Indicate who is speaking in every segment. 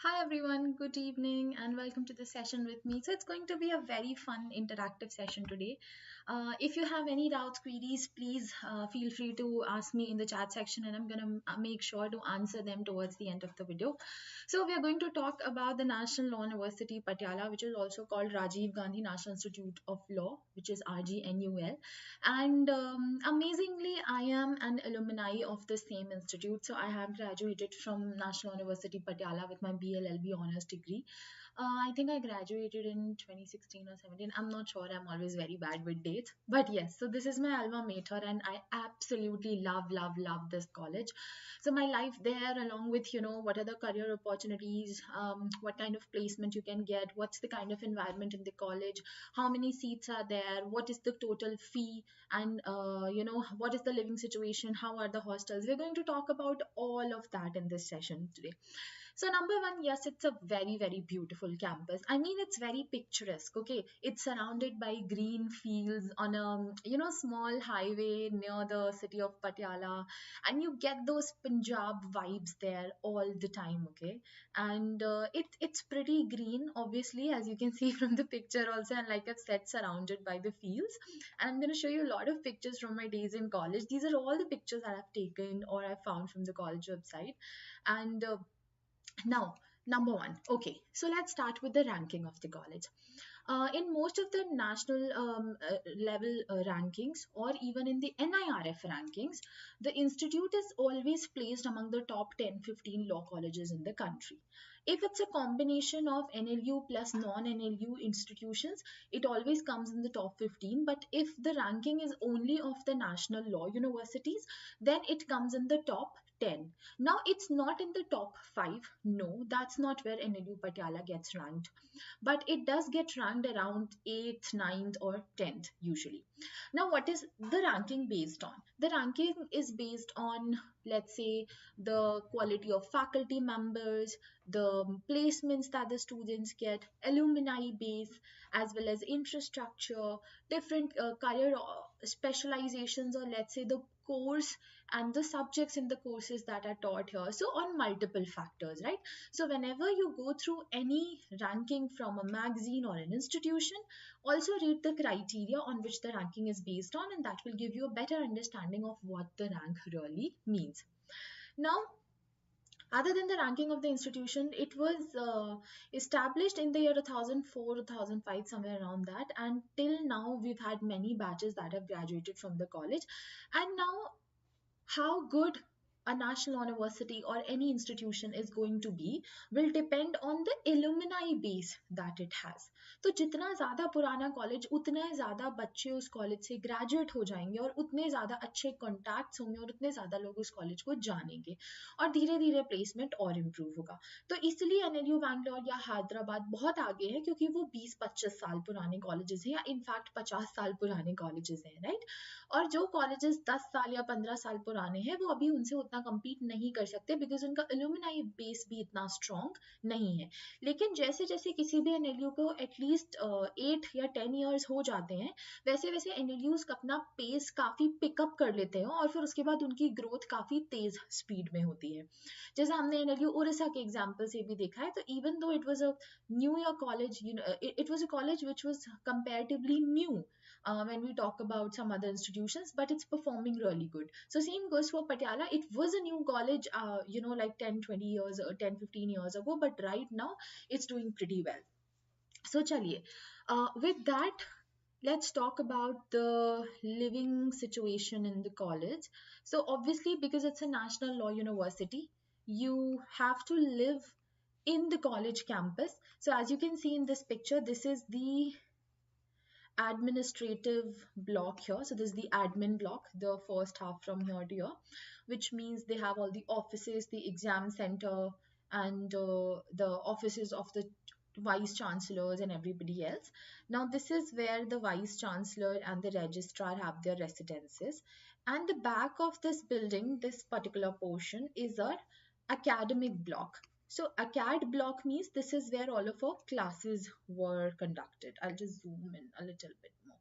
Speaker 1: Hi everyone, good evening and welcome to the session with me. So it's going to be a very fun interactive session today. If you have any doubts, queries, please feel free to ask me in the chat section and I'm going to make sure to answer them towards the end of the video. So we are going to talk about the National Law University Patiala, which is also called Rajiv Gandhi National Institute of Law, which is RGNUL. And amazingly, I am an alumni of the same institute. So I have graduated from National University Patiala with my BLLB honors degree. I think I graduated in 2016 or 17. I'm not sure. I'm always very bad with dates. But yes, so this is my alma mater and I absolutely love this college. So my life there, along with, what are the career opportunities, what kind of placement you can get, what's the kind of environment in the college, how many seats are there, what is the total fee, and, what is the living situation, how are the hostels. We're going to talk about all of that in this session today. So number one, yes, it's a very beautiful campus. I mean, it's very picturesque. Okay, it's surrounded by green fields on a small highway near the city of Patiala, and you get those Punjab vibes there all the time. Okay, and it's pretty green, obviously, as you can see from the picture also, and like I've said, surrounded by the fields. And I'm going to show you a lot of pictures from my days in college. These are all the pictures that I've taken or I found from the college website, and now, number one. Okay, so let's start with the ranking of the college. In most of the national level rankings or even in the NIRF rankings, the institute is always placed among the top 10-15 law colleges in the country. If it's a combination of NLU plus non-NLU institutions, it always comes in the top 15. But if the ranking is only of the national law universities, then it comes in the top 10. Now, it's not in the top 5. No, that's not where NLU Patiala gets ranked. But it does get ranked around 8th, 9th, or 10th usually. Now, what is the ranking based on? The ranking is based on, let's say, the quality of faculty members, the placements that the students get, alumni base, as well as infrastructure, different career specializations, or let's say the course and the subjects in the courses that are taught here. So on multiple factors, right? So whenever you go through any ranking from a magazine or an institution, also read the criteria on which the ranking is based on, and that will give you a better understanding of what the rank really means. Now, other than the ranking of the institution, it was established in the year 2004, 2005, somewhere around that. And till now, we've had many batches that have graduated from the college. And now, how good a national university or any institution is going to be will depend on the alumni base that it has. तो जितना ज़्यादा पुराना college उतने ज़्यादा बच्चे उस college से graduate हो जाएंगे और उतने ज़्यादा अच्छे कॉन्टैक्ट्स होंगे और उतने ज़्यादा लोग उस कॉलेज को जानेंगे और धीरे धीरे प्लेसमेंट और इम्प्रूव होगा. तो इसलिए एनएलयू बैंगलोर या हैदराबाद बहुत आगे है क्योंकि वो 20-25 साल पुराने कॉलेजेस हैं या इनफैक्ट 50 साल पुराने कॉलेजेस हैं, राइट. और जो कॉलेजेस 10 साल या 15 साल पुराने हैं वो अभी उनसे उतना कम्पीट नहीं कर सकते बिकॉज उनका एलुमनाई बेस भी इतना स्ट्रॉन्ग नहीं है. लेकिन जैसे जैसे किसी भी एनएलयू को एटलीस्ट 8 या 10 ईयर्स हो जाते हैं वैसे वैसे एनएलयूज अपना पेस काफ़ी पिकअप कर लेते हैं और फिर उसके बाद उनकी ग्रोथ काफ़ी तेज स्पीड में होती है. जैसे हमने एनएलयू उड़ीसा के एग्जाम्पल से भी देखा है. तो even though it was a new year college, it was a college which was comparatively new when we talk about some other institutions, but it's performing really good. So same goes for Patiala. It was a new college, like 10-20 years or 10-15 years ago, but right now it's doing pretty well. So chaliye, with that, let's talk about the living situation in the college. So obviously, because it's a national law university, you have to live in the college campus. So as you can see in this picture, this is the administrative block here. So this is the admin block, the first half from here to here, which means they have all the offices, the exam center, and the offices of the vice chancellors and everybody else. Now this is where the vice chancellor and the registrar have their residences. And the back of this building, this particular portion, is our academic block. So acad block means this is where all of our classes were conducted. I'll just zoom in a little bit more.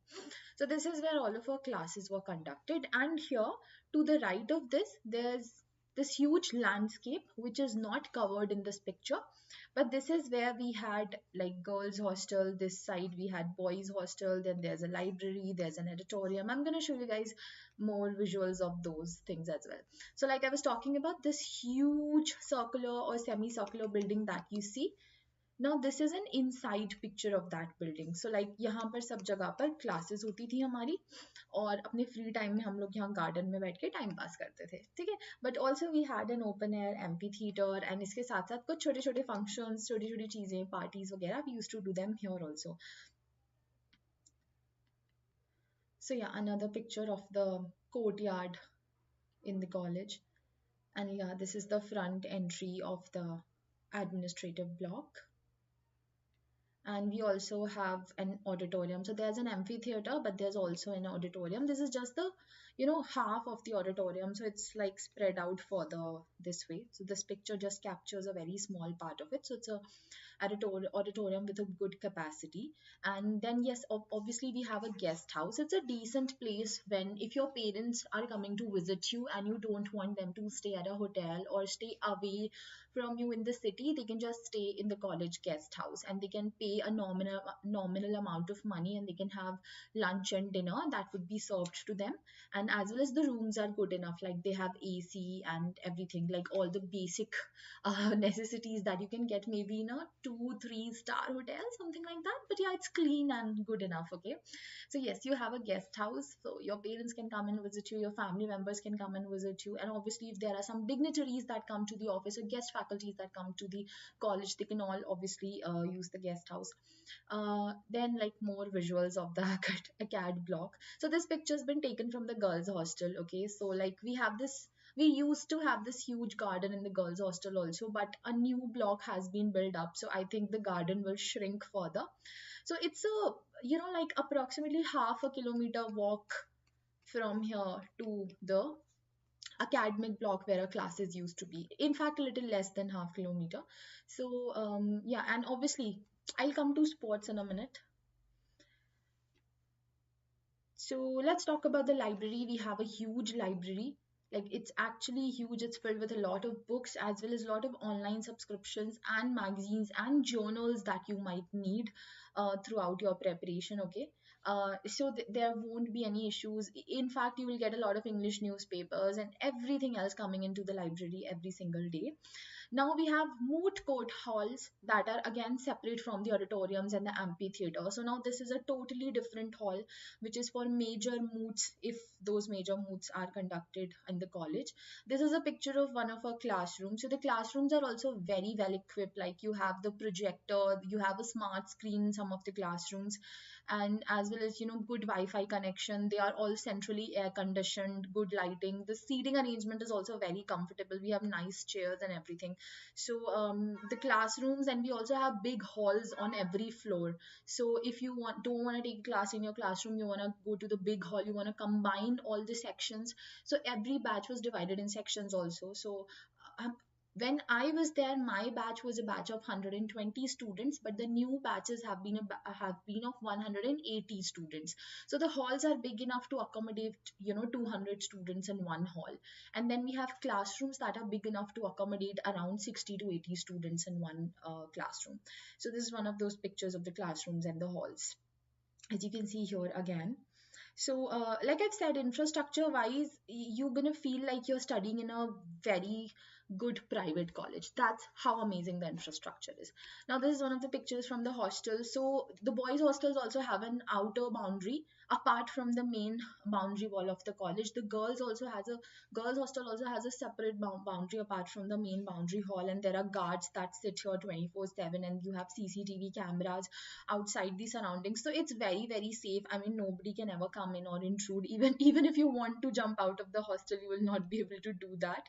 Speaker 1: So this is where all of our classes were conducted, and here to the right of this there's this huge landscape which is not covered in this picture, but this is where we had like girls hostel, this side we had boys hostel, then there's a library, there's an auditorium. I'm going to show you guys more visuals of those things as well. So like I was talking about, this huge circular or semicircular building that you see, now this is an inside picture of that building. So like यहाँ पर सब जगह पर classes होती थी हमारी, और अपने free time में हम लोग यहाँ garden में बैठ के time pass करते थे, ठीक है. But also we had an open air amphitheater, and इसके साथ साथ कुछ छोटे छोटे functions, छोटी छोटी चीजें, parties वगैरह, we used to do them here also. So yeah, another picture of the courtyard in the college. And yeah, this is the front entry of the administrative block. And we also have an auditorium. So there's an amphitheater, but there's also an auditorium. This is just the, half of the auditorium, so it's like spread out further this way. So this picture just captures a very small part of it. So it's a auditorium with a good capacity. And then yes, obviously we have a guest house. It's a decent place when, if your parents are coming to visit you and you don't want them to stay at a hotel or stay away from you in the city, they can just stay in the college guest house, and they can pay a nominal amount of money, and they can have lunch and dinner that would be served to them. And as well as the rooms are good enough, like they have AC and everything, like all the basic necessities that you can get maybe in a 2-3 star hotel, something like that. But yeah, it's clean and good enough. Okay, so yes, you have a guest house, so your parents can come and visit you, your family members can come and visit you, and obviously if there are some dignitaries that come to the office or guest faculties that come to the college, they can all obviously use the guest house. Then like more visuals of the acad block. So this picture has been taken from the girls hostel. Okay, so like we used to have this huge garden in the girls hostel also, but a new block has been built up, so I think the garden will shrink further. So it's a, like approximately half a kilometer walk from here to the academic block where our classes used to be. In fact, a little less than half kilometer. So yeah, and obviously I'll come to sports in a minute. So let's talk about the library. We have a huge library. Like it's actually huge. It's filled with a lot of books as well as a lot of online subscriptions and magazines and journals that you might need throughout your preparation. Okay. So there won't be any issues. In fact, you will get a lot of English newspapers and everything else coming into the library every single day. Now we have moot court halls that are again separate from the auditoriums and the amphitheater. So now this is a totally different hall which is for major moots, if those major moots are conducted in the college. This is a picture of one of our classrooms. So the classrooms are also very well equipped. Like you have the projector, you have a smart screen in some of the classrooms, and as well as good Wi-Fi connection. They are all centrally air conditioned, good lighting. The seating arrangement is also very comfortable. We have nice chairs and everything. So the classrooms, and we also have big halls on every floor. So if you don't want to take a class in your classroom, you want to go to the big hall, you want to combine all the sections. So every batch was divided in sections also. So when I was there, my batch was a batch of 120 students, but the new batches have been of 180 students. So the halls are big enough to accommodate 200 students in one hall, and then we have classrooms that are big enough to accommodate around 60 to 80 students in one classroom. So this is one of those pictures of the classrooms and the halls, as you can see here again. So like I've said, infrastructure wise, you're gonna feel like you're studying in a very good private college. That's how amazing the infrastructure is. Now this is one of the pictures from the hostel. So the boys hostels also have an outer boundary apart from the main boundary wall of the college. The girls hostel also has a separate boundary apart from the main boundary hall, and there are guards that sit here 24/7, and you have CCTV cameras outside the surroundings. So it's very very safe. I mean, nobody can ever come in or intrude. Even if you want to jump out of the hostel, you will not be able to do that.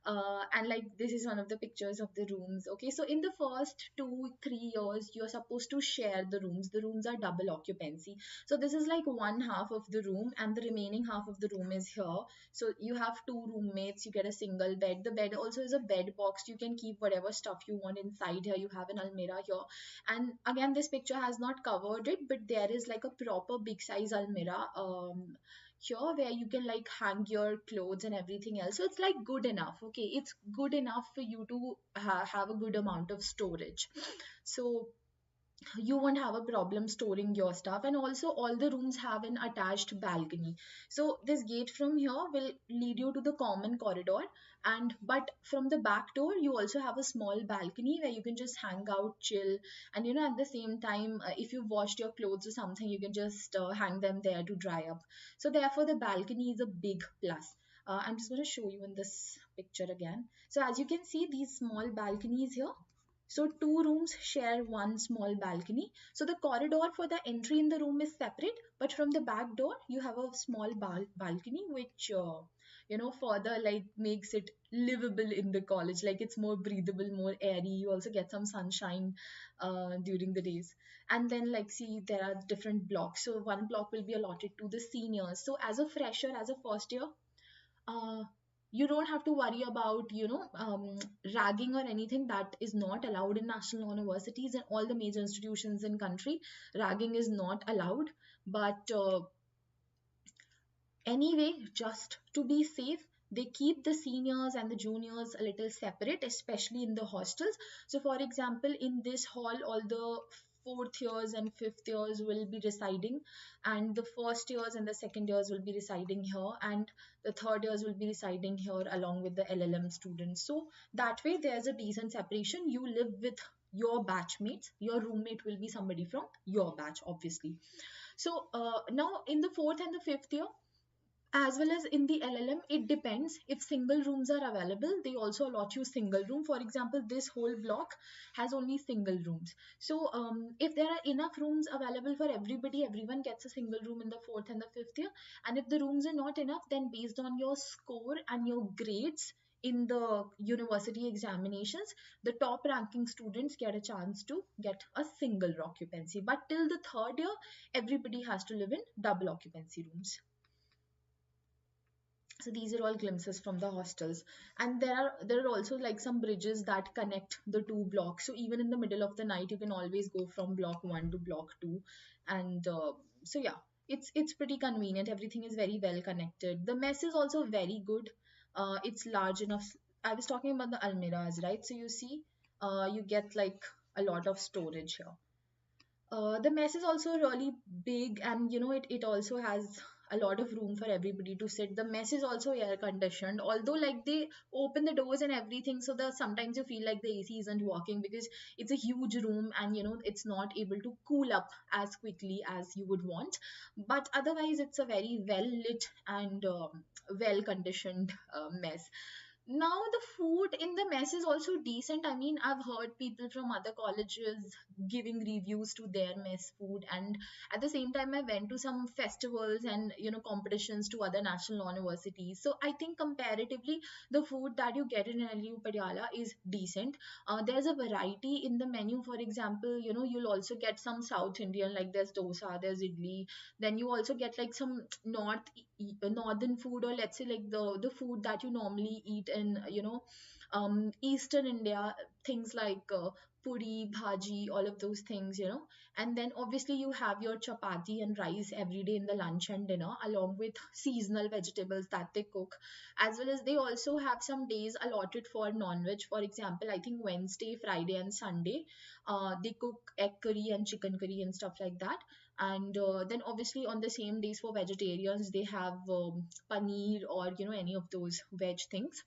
Speaker 1: And like this is one of the pictures of the rooms. Okay, so in the first 2-3 years you're supposed to share the rooms are double occupancy. So this is like one half of the room, and the remaining half of the room is here. So you have two roommates, you get a single bed. The bed also is a bed box. You can keep whatever stuff you want inside here. You have an almirah here, and again this picture has not covered it, but there is like a proper big size almirah here where you can like hang your clothes and everything else. So it's like good enough. Okay, it's good enough for you to have a good amount of storage. So you won't have a problem storing your stuff. And also all the rooms have an attached balcony, so this gate from here will lead you to the common corridor, and but from the back door you also have a small balcony where you can just hang out, chill, and at the same time, if you've washed your clothes or something, you can just hang them there to dry up. So therefore the balcony is a big plus. I'm just going to show you in this picture again. So as you can see, these small balconies here, so two rooms share one small balcony. So the corridor for the entry in the room is separate, but from the back door you have a small balcony, which further like makes it livable in the college. Like it's more breathable, more airy. You also get some sunshine during the days. And then like see, there are different blocks. So one block will be allotted to the seniors. So as a fresher, as a first year, uh, you don't have to worry about ragging or anything. That is not allowed in national universities and all the major institutions in country. Ragging is not allowed, but anyway, just to be safe, they keep the seniors and the juniors a little separate, especially in the hostels. So for example, in this hall, all the fourth years and fifth years will be residing, and the first years and the second years will be residing here, and the third years will be residing here along with the LLM students. So that way there's a decent separation. You live with your batchmates, your roommate will be somebody from your batch, obviously. So now in the fourth and the fifth year, as well as in the LLM, it depends. If single rooms are available, they also allot you single room. For example, this whole block has only single rooms. So if there are enough rooms available for everybody, everyone gets a single room in the fourth and the fifth year. And if the rooms are not enough, then based on your score and your grades in the university examinations, the top ranking students get a chance to get a single occupancy. But till the third year, everybody has to live in double occupancy rooms. So these are all glimpses from the hostels. And there are also like some bridges that connect the two blocks. So even in the middle of the night, you can always go from block 1 to block 2. And so yeah, it's pretty convenient. Everything is very well connected. The mess is also very good. It's large enough. I was talking about the almiras, right? So you see, you get like a lot of storage here. The mess is also really big, and it also has a lot of room for everybody to sit. The mess is also air conditioned, although like they open the doors and everything, so the sometimes you feel like the AC isn't working because it's a huge room, and it's not able to cool up as quickly as you would want. But otherwise it's a very well lit and well conditioned mess. Now the food in the mess is also decent. I mean, I've heard people from other colleges giving reviews to their mess food, and at the same time I went to some festivals and competitions to other national universities. So I think comparatively the food that you get in NLU Patiala is decent. There's a variety in the menu. For example, you'll also get some South Indian, like there's dosa, there's idli. Then you also get like some northern food, or let's say like the food that you normally eat in Eastern India, things like puri, bhaji, all of those things. And then obviously you have your chapati and rice every day in the lunch and dinner, along with seasonal vegetables that they cook. As well as they also have some days allotted for non-veg. For example, I think Wednesday, Friday and Sunday, they cook egg curry and chicken curry and stuff like that. And then obviously on the same days for vegetarians, they have paneer or any of those veg things.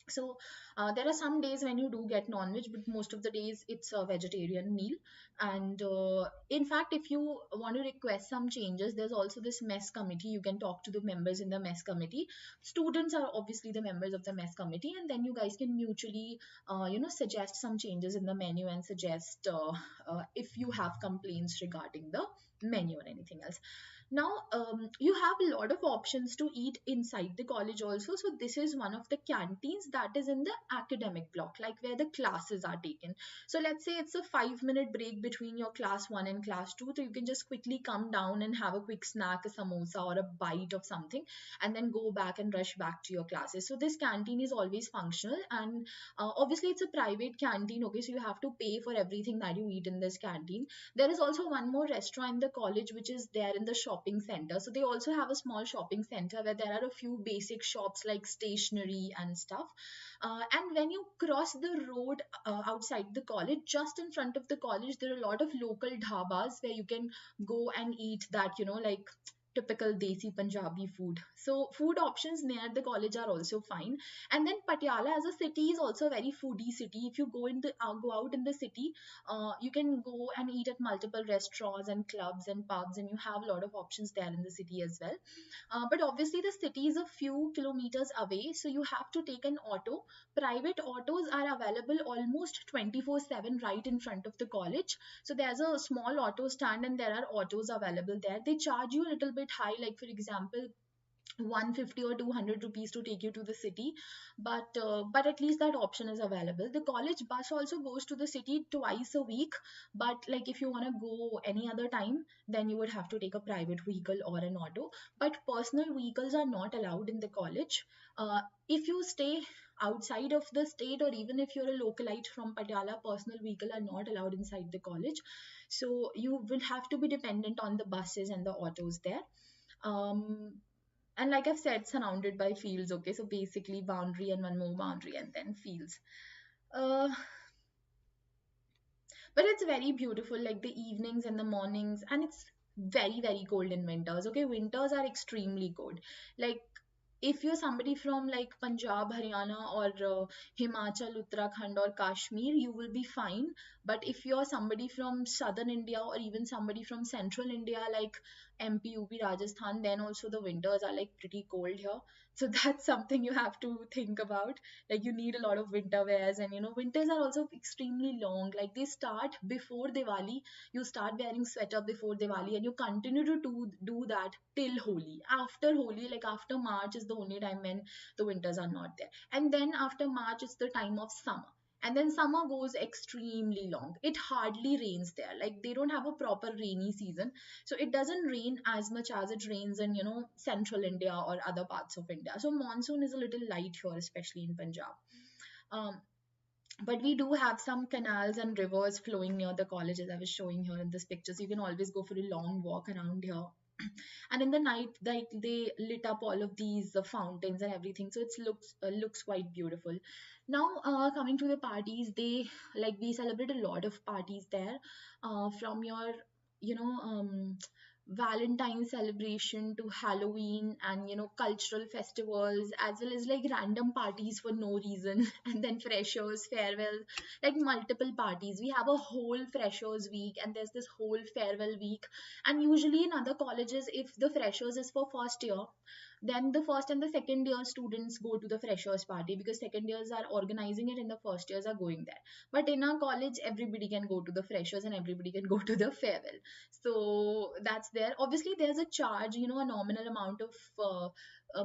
Speaker 1: So there are some days when you do get non-veg, but most of the days it's a vegetarian meal. And in fact, if you want to request some changes, there's also this mess committee. You can talk to the members in the mess committee. Students are obviously the members of the mess committee, and then you guys can mutually suggest some changes in the menu, and suggest if you have complaints regarding the menu or anything else. Now you have a lot of options to eat inside the college also. So this is one of the canteens that is in the academic block, like where the classes are taken. So let's say it's a 5-minute break between your class 1 and class 2, so you can just quickly come down and have a quick snack, a samosa or a bite of something, and then go back and rush back to your classes. So this canteen is always functional. And obviously it's a private canteen, okay, so you have to pay for everything that you eat in this canteen. There is also one more restaurant in the college which is there in the shop shopping center. So they also have a small shopping center where there are a few basic shops like stationery and stuff. And when you cross the road outside the college, just in front of the college, there are a lot of local dhabas where you can go and eat that, like typical Desi Punjabi food. So food options near the college are also fine. And then Patiala as a city is also a very foodie city. If you go out in the city, you can go and eat at multiple restaurants and clubs and pubs, and you have a lot of options there in the city as well. But obviously, the city is a few kilometers away, so you have to take an auto. Private autos are available almost 24/7 right in front of the college. So there's a small auto stand, and there are autos available there. They charge you a little bit high, like for example, 150 or 200 rupees to take you to the city, but at least that option is available. The college bus also goes to the city twice a week, but like if you want to go any other time, then you would have to take a private vehicle or an auto. But personal vehicles are not allowed in the college. If you stay outside of the state, or even if you're a localite from Patiala, personal vehicle are not allowed inside the college, so you will have to be dependent on the buses and the autos there. Um, and like I've said, surrounded by fields. Okay, so basically boundary and one more boundary and then fields. Uh, but it's very beautiful, like the evenings and the mornings, and it's very, very cold in winters. Okay, winters are extremely cold. Like if you're somebody from like Punjab, Haryana, or Himachal, Uttarakhand, or Kashmir, you will be fine. But if you're somebody from southern India, or even somebody from central India, like MP, UP, Rajasthan, then also the winters are like pretty cold here. So that's something you have to think about. Like you need a lot of winter wears, and winters are also extremely long. Like they start before Diwali. You start wearing sweater before Diwali, and you continue to do that till Holi. After Holi, like after March, is the only time when the winters are not there. And then after March, it's the time of summer. And then summer goes extremely long. It hardly rains there. Like they don't have a proper rainy season. So it doesn't rain as much as it rains in, central India or other parts of India. So monsoon is a little light here, especially in Punjab. Um, but we do have some canals and rivers flowing near the colleges I was showing here in this picture. So you can always go for a long walk around here. And in the night, they lit up all of these fountains and everything, so it looks quite beautiful. Now, coming to the parties, they like we celebrate a lot of parties there, from your you know Valentine celebration to Halloween, and cultural festivals, as well as like random parties for no reason and then freshers, farewell, like multiple parties. We have a whole freshers week, and there's this whole farewell week. And usually in other colleges, if the freshers is for first year, then the first and the second year students go to the freshers party, because second years are organizing it and the first years are going there. But in our college, everybody can go to the freshers and everybody can go to the farewell. So that's there. Obviously there's a charge, a nominal amount of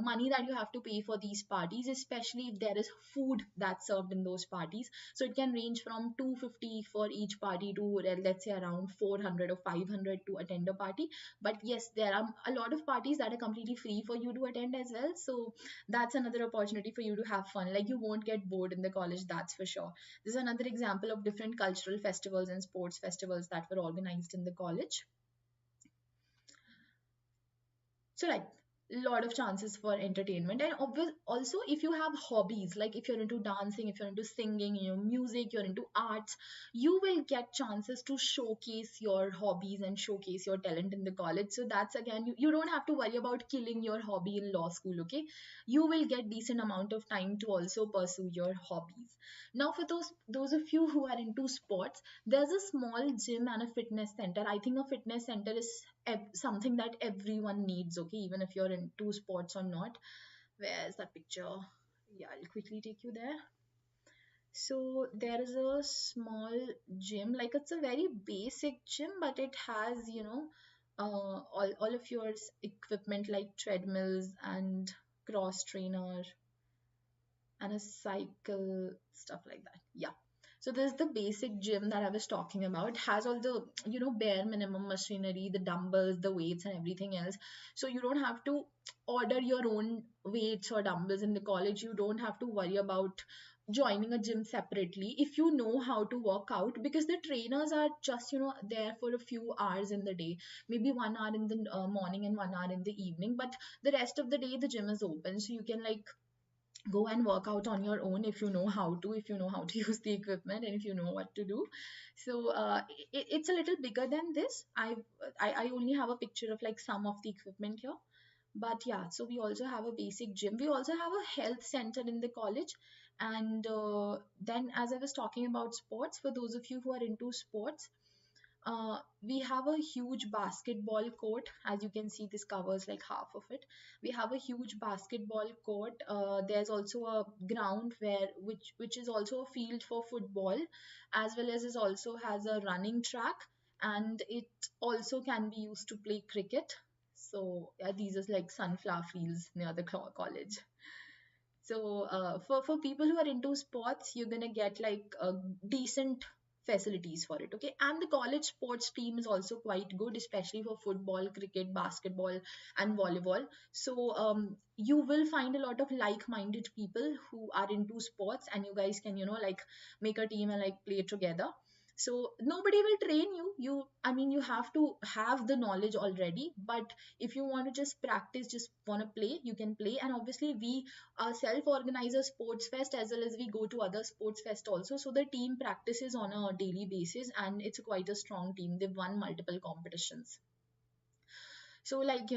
Speaker 1: money that you have to pay for these parties, especially if there is food that's served in those parties. So it can range from 250 for each party to, well, let's say around 400 or 500 to attend a party. But yes, there are a lot of parties that are completely free for you to attend as well. So that's another opportunity for you to have fun. Like you won't get bored in the college, that's for sure. This is another example of different cultural festivals and sports festivals that were organized in the college. So like a lot of chances for entertainment. And also, if you have hobbies, like if you're into dancing, if you're into singing, music, you're into arts, you will get chances to showcase your hobbies and showcase your talent in the college. So that's again, you don't have to worry about killing your hobby in law school. Okay, you will get decent amount of time to also pursue your hobbies. Now for those of you who are into sports, there's a small gym and a fitness center. I think a fitness center is something that everyone needs. Okay, even if you're into sports or not. Where's that picture? Yeah, I'll quickly take you there. So there is a small gym, like it's a very basic gym, but it has all of your equipment like treadmills and cross trainer and a cycle, stuff like that. Yeah. So there's the basic gym that I was talking about. It has all the, bare minimum machinery, the dumbbells, the weights, and everything else. So you don't have to order your own weights or dumbbells in the college. You don't have to worry about joining a gym separately if you know how to work out, because the trainers are just there for a few hours in the day, maybe 1 hour in the morning and 1 hour in the evening, but the rest of the day the gym is open, so you can like go and work out on your own if you know how to, if you know how to use the equipment and if you know what to do. So it's a little bigger than this. I only have a picture of like some of the equipment here, but yeah, so we also have a basic gym, we also have a health center in the college. And then, as I was talking about sports, for those of you who are into sports, we have a huge basketball court. As you can see, this covers like half of it. We have a huge basketball court. There's also a ground where which is also a field for football, as well as it also has a running track, and it also can be used to play cricket. So yeah, these are like sunflower fields near the college. So for people who are into sports, you're gonna get like decent facilities for it, okay? And the college sports team is also quite good, especially for football, cricket, basketball, and volleyball. So you will find a lot of like-minded people who are into sports, and you guys can like make a team and like play together. So nobody will train you. I mean, you have to have the knowledge already, but if you want to just practice, just want to play, you can play. And obviously we self-organize a sports fest as well as we go to other sports fest also, so the team practices on a daily basis and it's quite a strong team. They've won multiple competitions. So like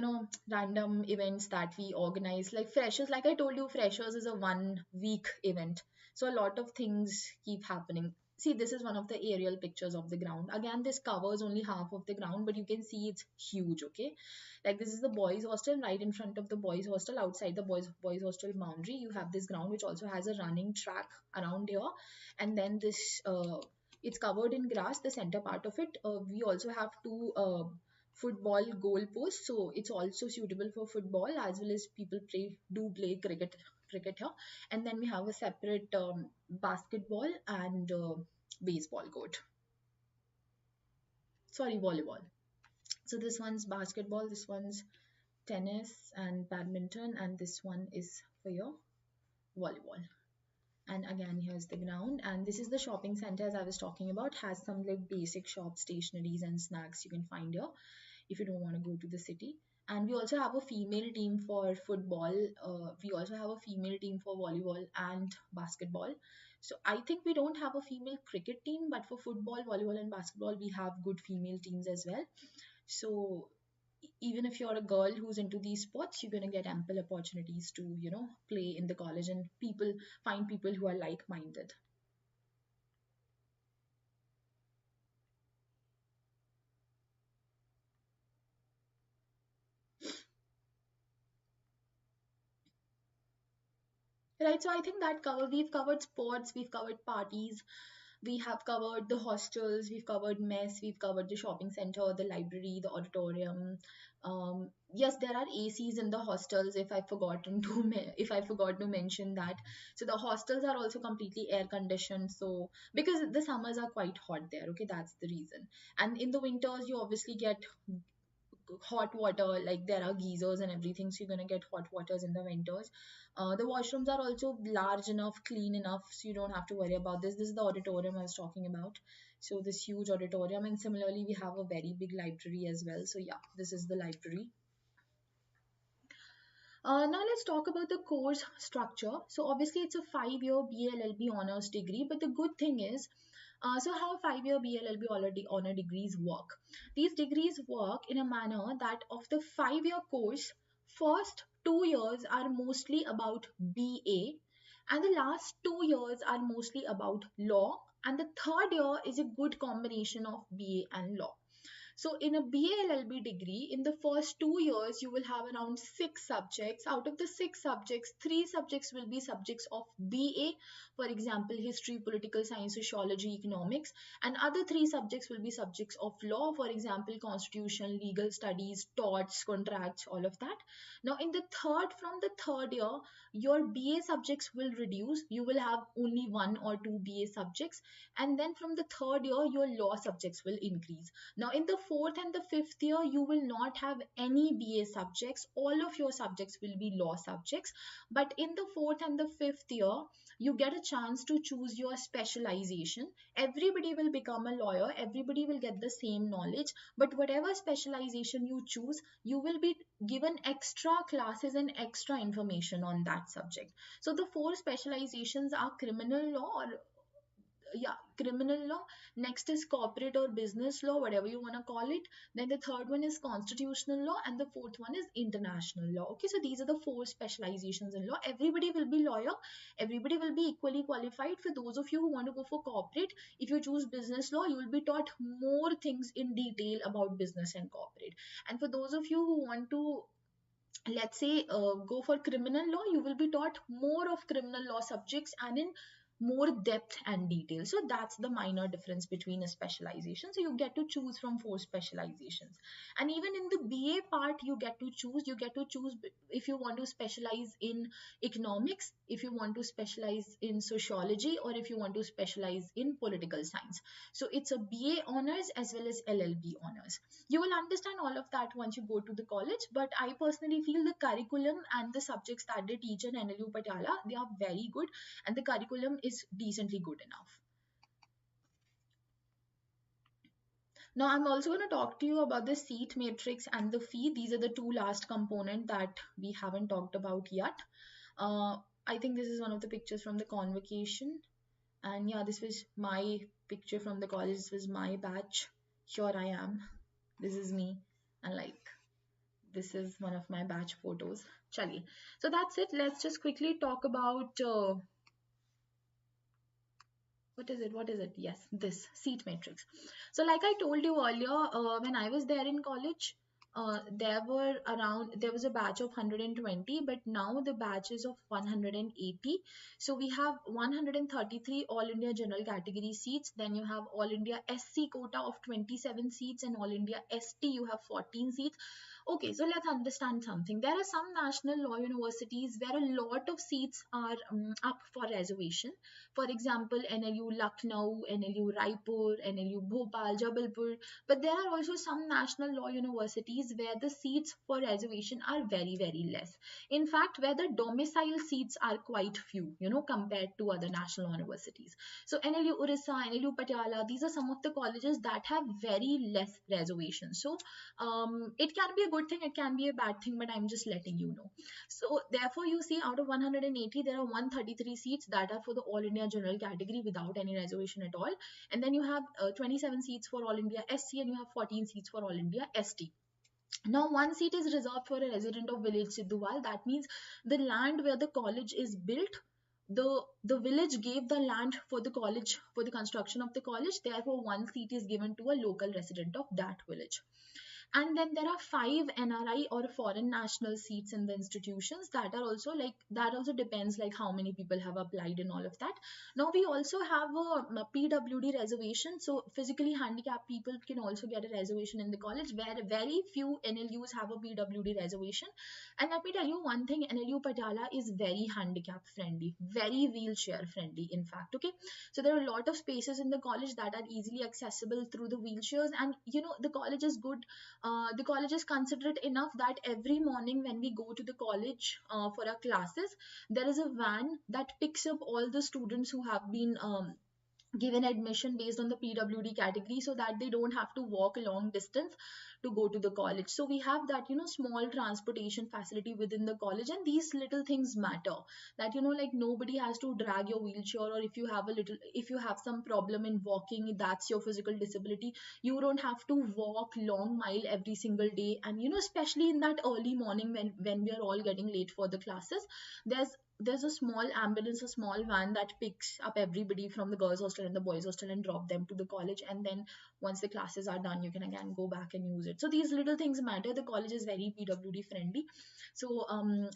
Speaker 1: random events that we organize, like freshers, like I told you, freshers is a 1 week event, so a lot of things keep happening. See, this is one of the aerial pictures of the ground. Again, this covers only half of the ground, but you can see it's huge, okay? Like this is the boys hostel. Right in front of the boys hostel, outside the boys hostel boundary, you have this ground which also has a running track around here. And then this it's covered in grass, the center part of it. We also have two football goal posts, so it's also suitable for football, as well as people play cricket here. And then we have a separate basketball and baseball court, sorry, volleyball. So this one's basketball, this one's tennis and badminton, and this one is for your volleyball. And again, here's the ground, and this is the shopping center as I was talking about. Has some like basic shop stationaries and snacks you can find here if you don't want to go to the city. And we also have a female team for football. We also have a female team for volleyball and basketball. So I think we don't have a female cricket team, but for football, volleyball, and basketball, we have good female teams as well. So even if you're a girl who's into these sports, you're going to get ample opportunities to play in the college, and find people who are like-minded. Right, so I think that we've covered sports, we've covered parties, we have covered the hostels, we've covered mess, we've covered the shopping center, the library, the auditorium. Yes, there are ACs in the hostels. If I forgotten to if I forgot to mention that, so the hostels are also completely air conditioned. So because the summers are quite hot there, okay, that's the reason. And in the winters, you obviously get hot water, like there are geysers and everything, so you're going to get hot waters in the winters. The washrooms are also large enough, clean enough, so you don't have to worry about this. This is the auditorium I was talking about, so this huge auditorium. And similarly, we have a very big library as well. So yeah, this is the library. Now let's talk about the course structure. So obviously it's a 5-year BLLB honors degree, but the good thing is, so how 5-year BLLB already honor degrees work? These degrees work in a manner that of the 5-year course, first 2 years are mostly about BA, and the last 2 years are mostly about law, and the third year is a good combination of BA and law. So in a BA-LLB degree, in the first 2 years, you will have around 6 subjects. Out of the 6 subjects, 3 subjects will be subjects of BA, for example, history, political science, sociology, economics, and other 3 subjects will be subjects of law, for example, constitution, legal studies, torts, contracts, all of that. Now, from the third year, your BA subjects will reduce. You will have only 1 or 2 BA subjects, and then from the third year, your law subjects will increase. Now, in the fourth and the fifth year, you will not have any BA subjects. All of your subjects will be law subjects. But in the fourth and the fifth year, you get a chance to choose your specialization. Everybody will become a lawyer, everybody will get the same knowledge, but whatever specialization you choose, you will be given extra classes and extra information on that subject. So the four specializations are criminal law, or yeah, criminal law. Next is corporate or business law, whatever you want to call it. Then the third one is constitutional law, and the fourth one is international law. Okay, so these are the four specializations in law. Everybody will be lawyer, everybody will be equally qualified. For those of you who want to go for corporate, if you choose business law, you will be taught more things in detail about business and corporate. And for those of you who want to, let's say, go for criminal law, you will be taught more of criminal law subjects and in more depth and detail. So that's the minor difference between a specialization. So you get to choose from four specializations. And even in the BA part, you get to choose. If you want to specialize in economics, if you want to specialize in sociology, or if you want to specialize in political science. So it's a BA honors as well as LLB honors. You will understand all of that once you go to the college, but I personally feel the curriculum and the subjects that they teach in NLU Patiala, they are very good, and the curriculum is decently good enough. Now I'm also going to talk to you about the seat matrix and the fee. These are the two last components that we haven't talked about yet. I think this is one of the pictures from the convocation, and yeah, this was my picture from the college. This was my batch. Here I am. This is me, and like, this is one of my batch photos. Chali. So that's it. Let's just quickly talk about what is it? Yes, this seat matrix. So like I told you earlier, when I was there in college, there was a batch of 120, but now the batch is of 180. So we have 133 all India general category seats. Then you have all India SC quota of 27 seats, and all India ST you have 14 seats. Okay, so let's understand something. There are some national law universities where a lot of seats are up for reservation. For example, NLU Lucknow, NLU Raipur, NLU Bhopal, Jabalpur. But there are also some national law universities where the seats for reservation are very, very less. In fact, where the domicile seats are quite few, compared to other national universities. So NLU Orissa, NLU Patiala, these are some of the colleges that have very less reservations. So it can be a good thing, it can be a bad thing, but I'm just letting you know. So therefore, you see, out of 180, there are 133 seats that are for the All India General category without any reservation at all. And then you have 27 seats for All India SC, and you have 14 seats for All India ST. Now, one seat is reserved for a resident of village Sidhuwal. That means the land where the college is built, the village gave the land for the college, for the construction of the college. Therefore, one seat is given to a local resident of that village. And then there are 5 NRI or foreign national seats in the institutions that are also that also depends like how many people have applied and all of that. Now we also have a PWD reservation, so physically handicapped people can also get a reservation in the college, where very few NLUs have a PWD reservation. And let me tell you one thing, NLU Patiala is very handicap friendly, very wheelchair friendly in fact. Okay, so there are a lot of spaces in the college that are easily accessible through the wheelchairs, and the college is good. The college is considerate enough that every morning when we go to the college for our classes, there is a van that picks up all the students who have been given admission based on the PWD category, so that they don't have to walk a long distance to go to the college. So we have that small transportation facility within the college, and these little things matter, that like nobody has to drag your wheelchair, or if you have some problem in walking, that's your physical disability, you don't have to walk long mile every single day. And especially in that early morning when we are all getting late for the classes, there's a small ambulance, a small van that picks up everybody from the girls hostel and the boys hostel and drop them to the college. And then once the classes are done, you can again go back and use it. So these little things matter. The college is very PWD friendly. So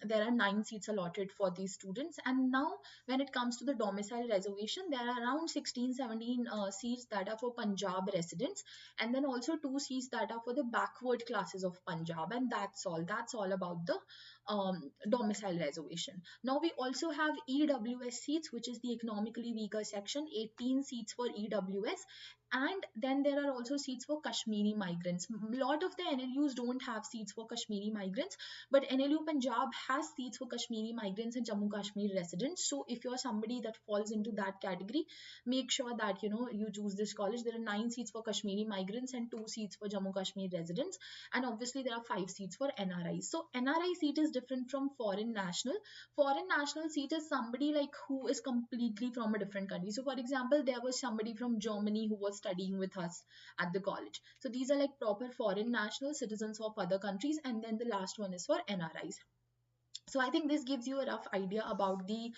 Speaker 1: there are 9 seats allotted for these students. And now when it comes to the domicile reservation, there are around 16-17 seats that are for Punjab residents, and then also 2 seats that are for the backward classes of Punjab. And that's all about the domicile reservation. Now we also have EWS seats, which is the economically weaker section, 18 seats for EWS. And then there are also seats for Kashmiri migrants. A lot of the NLUs don't have seats for Kashmiri migrants, but NLU Punjab has seats for Kashmiri migrants and Jammu Kashmir residents. So if you're somebody that falls into that category, make sure that you choose this college. There are 9 seats for Kashmiri migrants and 2 seats for Jammu Kashmir residents, and obviously there are 5 seats for NRIs. So NRI seat is different from foreign national. Foreign national seat is somebody like who is completely from a different country. So for example, there was somebody from Germany who was studying with us at the college. So these are like proper foreign national citizens of other countries, and then the last one is for NRIs. So I think this gives you a rough idea about the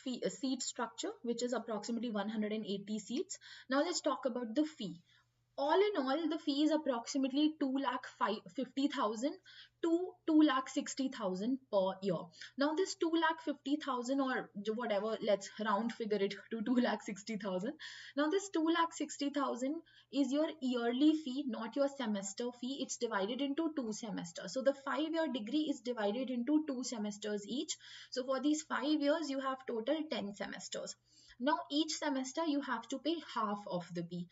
Speaker 1: seat structure, which is approximately 180 seats. Now let's talk about the fee. All in all, the fee is approximately 2,50,000 to 2,60,000 per year. Now this 2,50,000 or whatever, let's round figure it to 2,60,000. Now this 2,60,000 is your yearly fee, not your semester fee. It's divided into 2 semesters. So the 5-year degree is divided into 2 semesters each. So for these 5 years, you have total 10 semesters. Now each semester you have to pay half of the fee.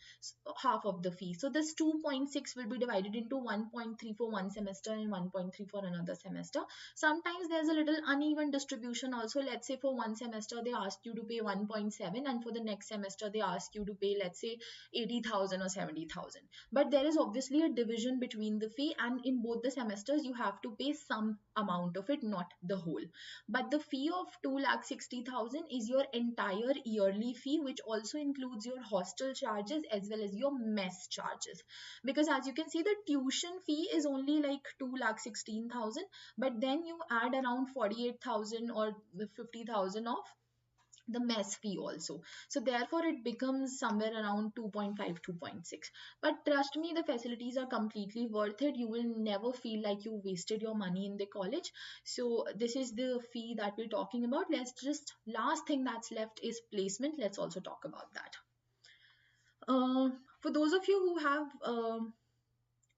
Speaker 1: So this 2.6 will be divided into 1.3 for one semester and 1.3 for another semester. Sometimes there's a little uneven distribution also. Let's say for one semester they ask you to pay 1.7, and for the next semester they ask you to pay, let's say, 80,000 or 70,000. But there is obviously a division between the fee, and in both the semesters you have to pay some amount of it, not the whole. But the fee of 2,60,000 is your entire yearly fee, which also includes your hostel charges as well as your mess charges. Because as you can see, the tuition fee is only like 2,16,000, but then you add around 48,000 or 50,000 of the mess fee also. So therefore it becomes somewhere around 2.5, 2.6. But trust me, the facilities are completely worth it. You will never feel like you wasted your money in the college. So this is the fee that we're talking about. Let's just, last thing that's left is placement. Let's also talk about that. For those of you who have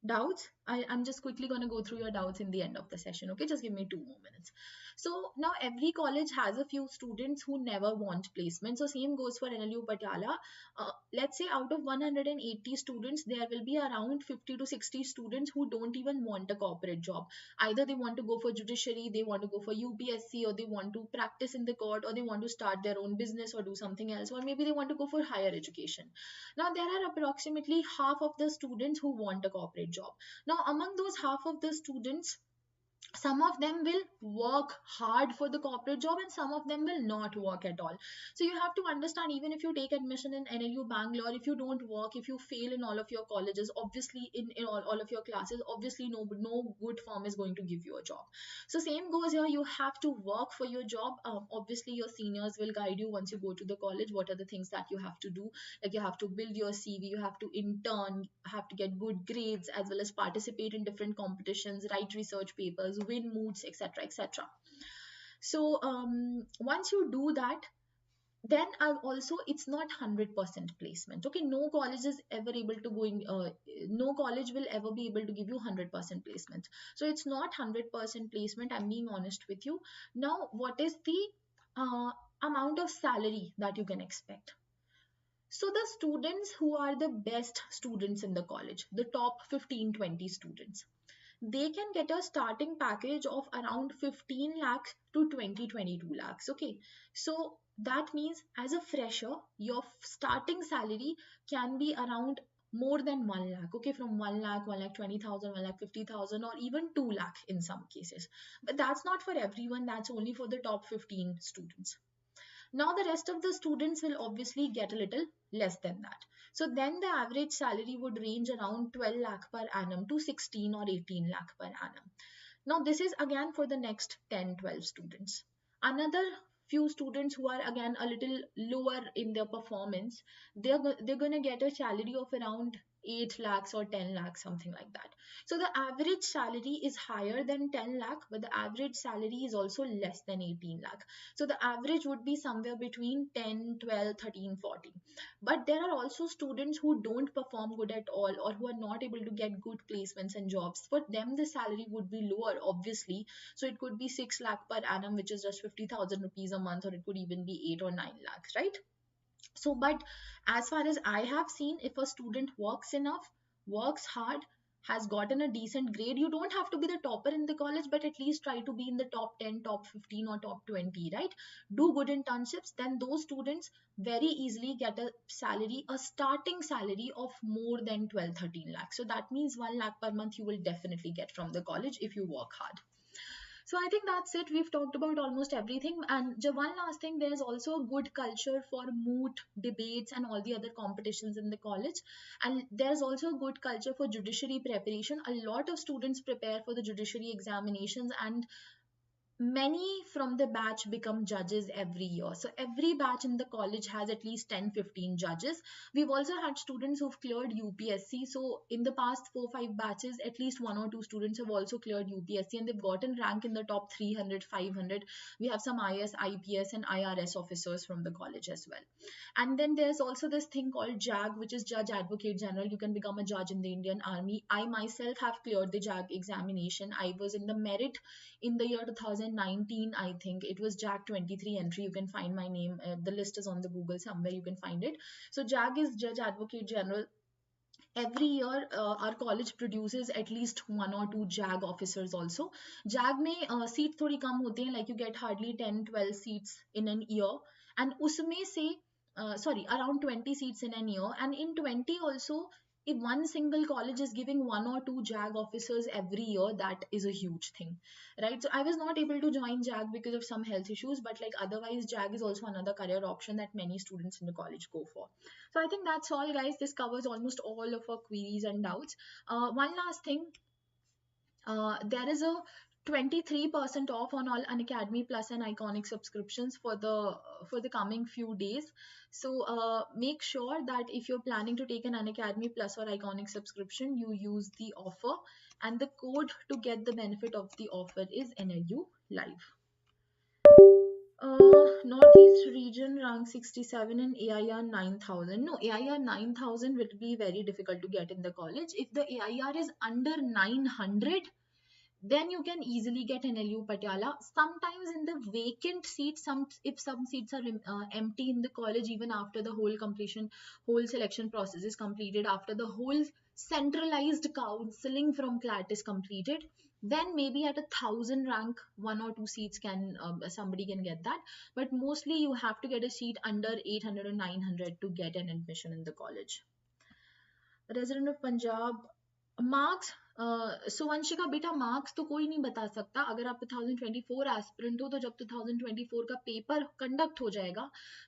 Speaker 1: doubts, I'm just quickly going to go through your doubts in the end of the session. Okay, just give me 2 more minutes. So now every college has a few students who never want placement. So same goes for NLU Patiala. Let's say out of 180 students, there will be around 50 to 60 students who don't even want a corporate job. Either they want to go for judiciary, they want to go for UPSC, or they want to practice in the court, or they want to start their own business or do something else, or maybe they want to go for higher education. Now there are approximately half of the students who want a corporate job. Now among those half of the students, some of them will work hard for the corporate job and some of them will not work at all. So you have to understand, even if you take admission in NLU Bangalore, if you don't work, if you fail in all of your colleges, obviously in all of your classes, obviously no good firm is going to give you a job. So same goes here, you have to work for your job. Obviously your seniors will guide you once you go to the college, what are the things that you have to do. Like you have to build your CV, you have to intern, have to get good grades, as well as participate in different competitions, write research papers, win moods, etc, etc. So once you do that, then also it's not 100% placement. Okay, no college is ever able to go in, no college will ever be able to give you 100% placement. So it's not 100% placement, I'm being honest with you. Now what is the amount of salary that you can expect? So the students who are the best students in the college, the top 15-20 students, they can get a starting package of around 15 lakhs to 22 lakhs. Okay, so that means as a fresher, your starting salary can be around more than 1 lakh. Okay, from 1 lakh, 1 lakh 20,000, 1 lakh 50,000, or even 2 lakh in some cases. But that's not for everyone, that's only for the top 15 students. Now the rest of the students will obviously get a little less than that. So then the average salary would range around 12 lakh per annum to 16 or 18 lakh per annum. Now this is again for the next 10-12 students. Another few students who are again a little lower in their performance, they're going to get a salary of around 8 lakhs or 10 lakhs, something like that. So the average salary is higher than 10 lakh, but the average salary is also less than 18 lakh. So the average would be somewhere between 10, 12, 13, 14. But there are also students who don't perform good at all, or who are not able to get good placements and jobs. For them, the salary would be lower, obviously. So it could be 6 lakh per annum, which is just 50,000 rupees a month, or it could even be 8 or 9 lakhs, right? So, but as far as I have seen, if a student works enough, works hard, has gotten a decent grade, you don't have to be the topper in the college, but at least try to be in the top 10, top 15, or top 20, right? Do good internships, then those students very easily get a salary, a starting salary of more than 12, 13 lakhs. So that means 1 lakh per month you will definitely get from the college if you work hard. So I think that's it. We've talked about almost everything. And one last thing, there is also a good culture for moot debates and all the other competitions in the college. And there's also a good culture for judiciary preparation. A lot of students prepare for the judiciary examinations, and many from the batch become judges every year. So every batch in the college has at least 10-15 judges. We've also had students who've cleared UPSC. So in the past 4-5 batches, at least 1 or 2 students have also cleared UPSC, and they've gotten rank in the top 300, 500. We have some IS, IPS and IRS officers from the college as well. And then there's also this thing called JAG, which is Judge Advocate General. You can become a judge in the Indian Army. I myself have cleared the JAG examination. I was in the merit in the year 2019. I think it was JAG 23 entry. You can find my name. The list is on the Google somewhere. You can find it. So JAG is Judge Advocate General. Every year our college produces at least 1 or 2 JAG officers also. JAG में seats थोड़ी कम होते हैं, like you get hardly 10-12 seats in an year, and उसमें से around 20 seats in an year, and in 20 also, if one single college is giving 1 or 2 JAG officers every year, that is a huge thing, right? So I was not able to join JAG because of some health issues, but like otherwise JAG is also another career option that many students in the college go for. So I think that's all, guys. This covers almost all of our queries and doubts. One last thing, there is a 23% off on all Unacademy Plus and Iconic subscriptions for the coming few days. So make sure that if you're planning to take an Unacademy Plus or Iconic subscription, you use the offer, and the code to get the benefit of the offer is NLU Live. Northeast region rank 67 in AIR 9000. No, AIR 9000 will be very difficult to get in the college. If the AIR is under 900, then you can easily get NLU Patiala. Sometimes in the vacant seats, if some seats are empty in the college, even after the whole selection process is completed, after the whole centralized counseling from CLAT is completed, then maybe at 1,000 rank 1 or 2 seats can somebody can get that. But mostly you have to get a seat under 800 or 900 to get an admission in the college. Resident of Punjab, marks Suvanshika बेटा, marks तो कोई नहीं बता सकता. अगर आप 2024 aspirant हो, तो जब 2024 का पेपर कंडक्ट हो जाएगा,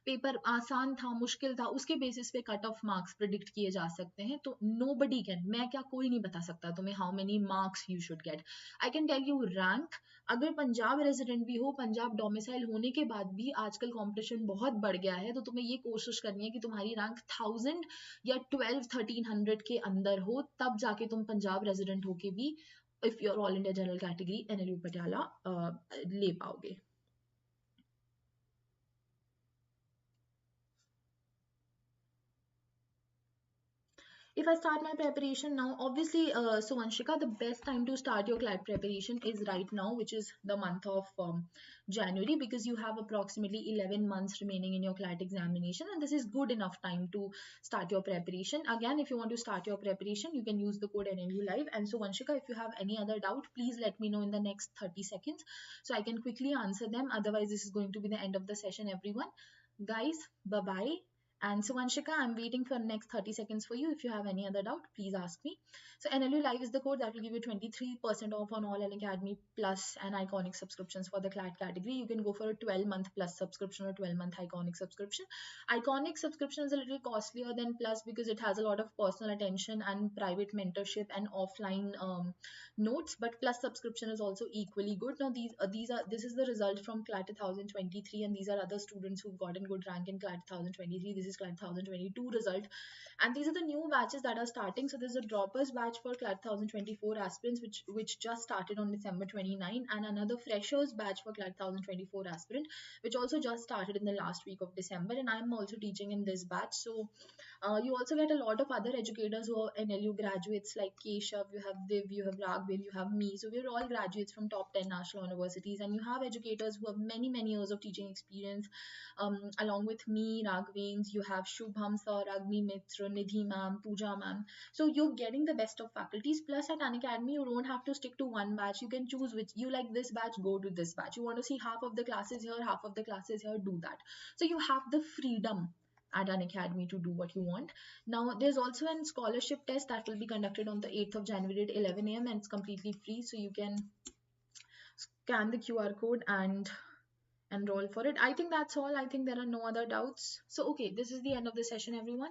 Speaker 1: पेपर आसान था, मुश्किल था, उसके बेसिस पे कट ऑफ मार्क्स प्रिडिक्ट किए जा सकते हैं. तो नोबडी कैन, मैं क्या, कोई नहीं बता सकता तुम्हें how many marks you should get. I can tell you rank. अगर पंजाब रेजिडेंट भी हो, पंजाब डोमिसाइल होने के बाद भी आजकल कंपटीशन बहुत बढ़ गया है, तो तुम्हें ये कोशिश करनी है कि तुम्हारी रैंक 1000 या 12-1300 के अंदर हो, तब जाके तुम पंजाब रेजिडेंट होके भी if you're all India general category NLU Patiala ले पाओगे. If I start my preparation now, obviously, Suvanshika, the best time to start your CLAT preparation is right now, which is the month of January, because you have approximately 11 months remaining in your CLAT examination, and this is good enough time to start your preparation. Again, if you want to start your preparation, you can use the code NLU Live. And Suvanshika, if you have any other doubt, please let me know in the next 30 seconds so I can quickly answer them. Otherwise, this is going to be the end of the session, everyone. Guys, bye-bye. And Suvanshika, I'm waiting for next 30 seconds for you. If you have any other doubt, please ask me. So NLU Live is the code that will give you 23% off on all Unacademy Plus and Iconic subscriptions for the CLAT category. You can go for a 12-month Plus subscription or 12-month Iconic subscription. Iconic subscription is a little costlier than Plus because it has a lot of personal attention and private mentorship and offline notes. But Plus subscription is also equally good. Now this is the result from CLAT 2023, and these are other students who've gotten good rank in CLAT 2023. This is is CLAT 2022 result. And these are the new batches that are starting. So there's a droppers batch for CLAT 2024 aspirants, which just started on December 29, and another freshers batch for CLAT 2024 aspirant, which also just started in the last week of December. And I'm also teaching in this batch. So you also get a lot of other educators who are NLU graduates like Keshav, you have Div, you have Raghvir, you have me. So we're all graduates from top 10 national universities, and you have educators who have many, many years of teaching experience. Along with me, Raghvins, you have Shubham sir, Agni Mitra, Nidhi ma'am, Pooja ma'am. So you're getting the best of faculties. Plus at Unacademy, you don't have to stick to one batch. You can choose which you like this batch, go to this batch. You want to see half of the classes here, half of the classes here, do that. So you have the freedom at Unacademy to do what you want. Now, there's also a scholarship test that will be conducted on the 8th of January at 11 a.m. and it's completely free. So you can scan the QR code and enroll for it. I think that's all. I think there are no other doubts. So, okay, this is the end of the session, everyone.